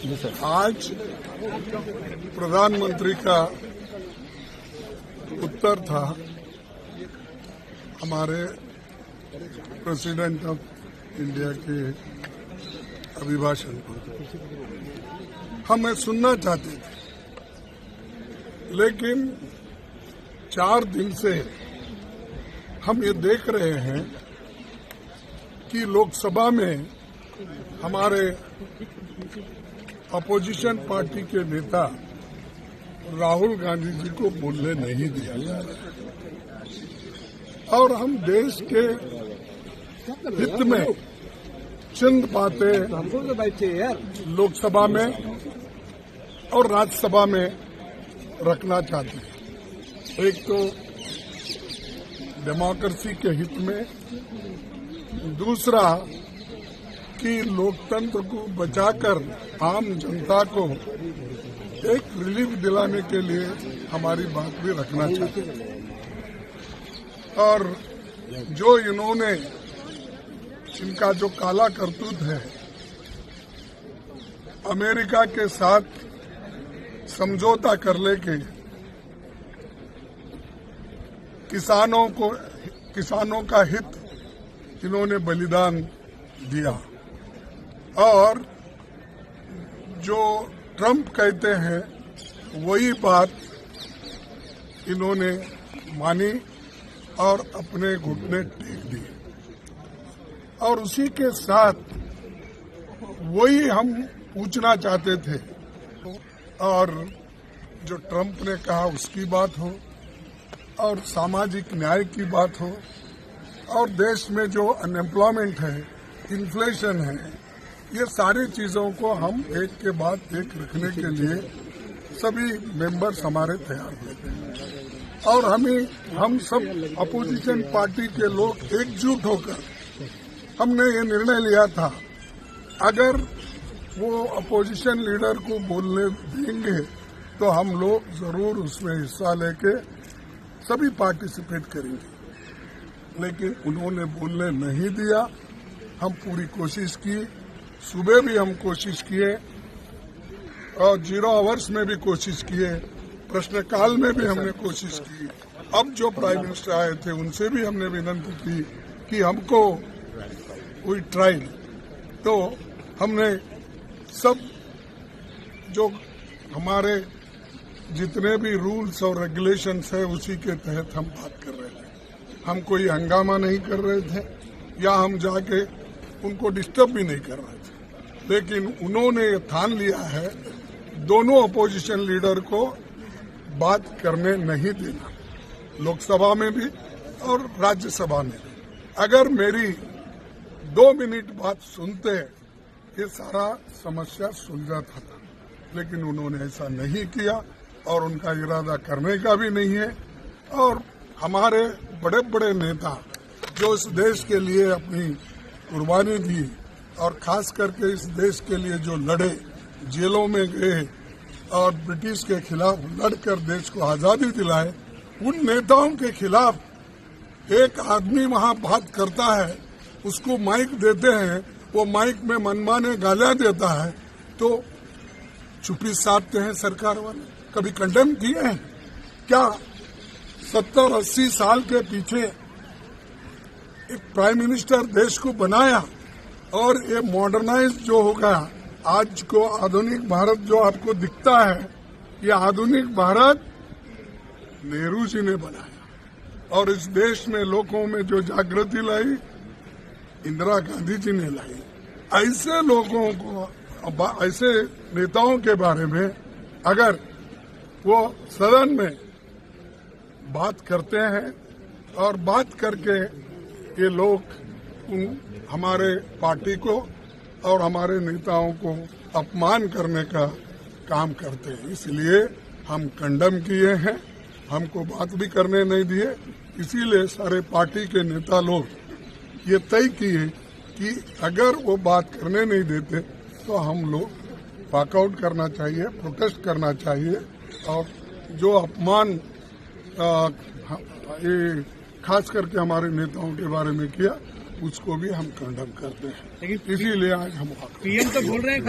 आज प्रधानमंत्री का उत्तर था हमारे प्रेसिडेंट ऑफ इंडिया के अभिभाषण को। हमें सुनना चाहते थे, लेकिन 4 दिन से हम ये देख रहे हैं कि लोकसभा में हमारे अपोजिशन पार्टी के नेता राहुल गांधी जी को बोलने नहीं दिया जा रहा है और हम देश के हित में चंद बातें लोकसभा में और राज्यसभा में रखना चाहते हैं। एक तो डेमोक्रेसी के हित में, दूसरा कि लोकतंत्र को बचाकर आम जनता को एक रिलीफ दिलाने के लिए हमारी बात भी रखना चाहते हैं। और जो इन्होंने इनका जो काला करतूत है, अमेरिका के साथ समझौता कर लेके किसानों का हित इन्होंने बलिदान दिया और जो ट्रंप कहते हैं वही बात इन्होंने मानी और अपने घुटने टेक दिए। और उसी के साथ वही हम पूछना चाहते थे, और जो ट्रंप ने कहा उसकी बात हो, और सामाजिक न्याय की बात हो, और देश में जो अनएम्प्लॉयमेंट है, इन्फ्लेशन है, ये सारी चीजों को हम एक के बाद एक रखने के लिए सभी मेंबर्स हमारे तैयार हुए थे। और हम सब अपोजिशन पार्टी के लोग एकजुट होकर हमने ये निर्णय लिया था, अगर वो अपोजिशन लीडर को बोलने देंगे तो हम लोग जरूर उसमें हिस्सा लेके सभी पार्टिसिपेट करेंगे। लेकिन उन्होंने बोलने नहीं दिया। हम पूरी कोशिश की, सुबह भी हम कोशिश किए और 0 आवर्स में भी कोशिश किए, प्रश्नकाल में भी हमने कोशिश की। अब जो प्राइम मिनिस्टर आए थे उनसे भी हमने विनती की कि हमको कोई ट्रायल, तो हमने सब जो हमारे जितने भी रूल्स और रेगुलेशंस है उसी के तहत हम बात कर रहे थे। हम कोई हंगामा नहीं कर रहे थे या हम जाके उनको डिस्टर्ब भी नहीं कर रहे थे। लेकिन उन्होंने ठान लिया है दोनों अपोजिशन लीडर को बात करने नहीं देना, लोकसभा में भी और राज्यसभा में भी। अगर मेरी 2 मिनट बात सुनते ये सारा समस्या सुलझाता था, लेकिन उन्होंने ऐसा नहीं किया और उनका इरादा करने का भी नहीं है। और हमारे बड़े बड़े नेता जो इस देश के लिए अपनी कुर्बानी दी और खास करके इस देश के लिए जो लड़े, जेलों में गए और ब्रिटिश के खिलाफ लड़कर देश को आजादी दिलाए, उन नेताओं के खिलाफ एक आदमी वहां बात करता है, उसको माइक देते हैं, वो माइक में मनमाने गालियां देता है, तो चुप्पी साधते हैं सरकार वाले। कभी कंडेम किए हैं क्या? 70-80 साल के पीछे एक प्राइम मिनिस्टर देश को बनाया और ये मॉडर्नाइज जो हो गया, आज को आधुनिक भारत जो आपको दिखता है, ये आधुनिक भारत नेहरू जी ने बनाया और इस देश में लोगों में जो जागृति लाई इंदिरा गांधी जी ने लाई। ऐसे लोगों को, ऐसे नेताओं के बारे में अगर वो सदन में बात करते हैं और बात करके ये लोग हमारे पार्टी को और हमारे नेताओं को अपमान करने का काम करते हैं, इसलिए हम कंडम किए हैं, हमको बात भी करने नहीं दिए। इसीलिए सारे पार्टी के नेता लोग ये तय किए कि अगर वो बात करने नहीं देते तो हम लोग वॉकआउट करना चाहिए, प्रोटेस्ट करना चाहिए। और जो अपमान ये खास करके हमारे नेताओं के बारे में किया, उसको भी हम कंडम करते हैं। इसीलिए आज हम पीएम तो बोल रहे हैं